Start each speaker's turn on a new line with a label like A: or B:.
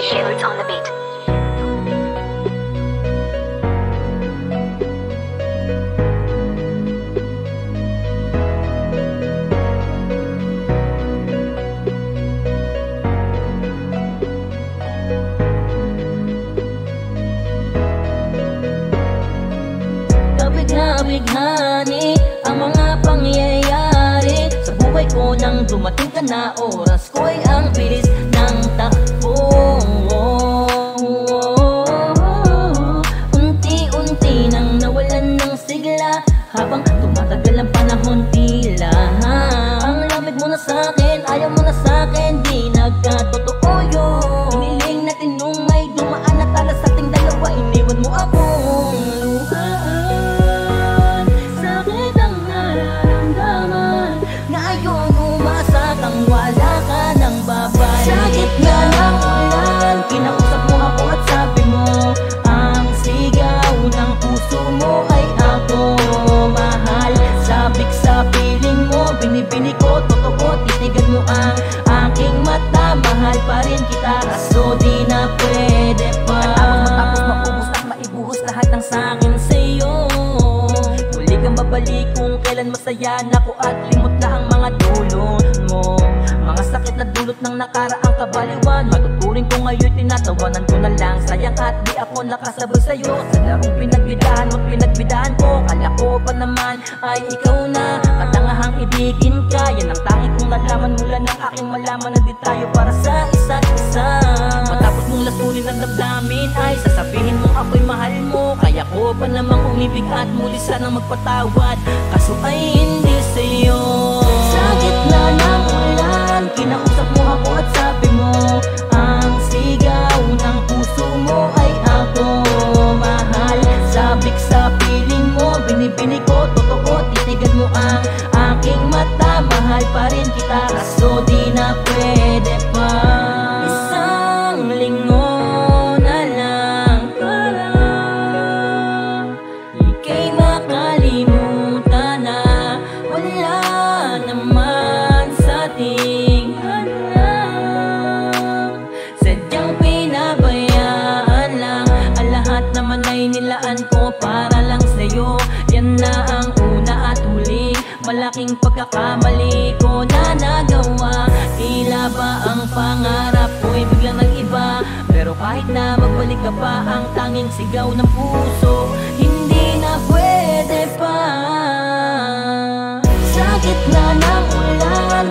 A: Shepherds on the beat.
B: Kabighani ang mga pangyayari sa buhay ko nang dumating ka na. Oras ko'y ang bilis ng takbo. Unti-unti nang nawalan ng sigla habang tumatagal ang panahon. Tila ang lamig mo na sa'kin, ayaw mo na sa'kin, di nagkatotoo yun. Hiniling natin nung may dumaan na tala sa ating dalawa, iniwan mo akong luhaan. Sakit ang nararamdaman, ngayon umasa kang wala ka ng babalik. Sa gitna ng ulan, kinausap mo ako at sabi mo, ang sigaw ng puso mo ay ako, mahal. Sabik sa piling mo, binibini ko, totoo, titigan mo ang aking mata. Mahal pa rin kita, kaso di na pwede pa. Matapos maubos at maibuhos lahat ng sakin sa'yo. Muli kang babalik kung kailan masaya na ko at limot na ang mga dulot mo. Mga sakit na dulot ng nakaraang kabaliwan, matuturing ko ngayon, tinatawanan ko na lang. Sayang at di ako nakasabay sa'yo sa larong pinagbidahan mo't pinagbidahan ko. Kala ko pa naman ay ikaw na, katangahang ibigin ka. Yan ang tangi kong nalaman mula ng aking malaman na di tayo para sa isa't isa. Matapos mong lasunin ang damdamin ay sasabihin mo ako'y mahal mo. Kaya ko pa namang umibig at muli sanang magpatawad, kaso ay hindi sa'yo. Sa gitna ng ulan, kinausap mo ako at sabi mo, ang sigaw ng puso mo ay ako, mahal. Sabik sa piling mo, binibini ko, totoo, titigan mo ang aking mata. Mahal pa rin kita, kaso di na pwede pa. Isang linggo na lang para ika'y makalimutan na wala naman sa ating hanap. Sadyang pinabayaan lang, ang lahat naman ay nilaan ko para lang sa'yo. Yan na ang una at huli, malaking pagkakamali ko na nagawa. Tila ba ang pangarap ko'y biglang nag-iba, pero kahit na magbalik ka pa, ang tanging sigaw ng puso hindi na pwede pa. Sa gitna ng ulan,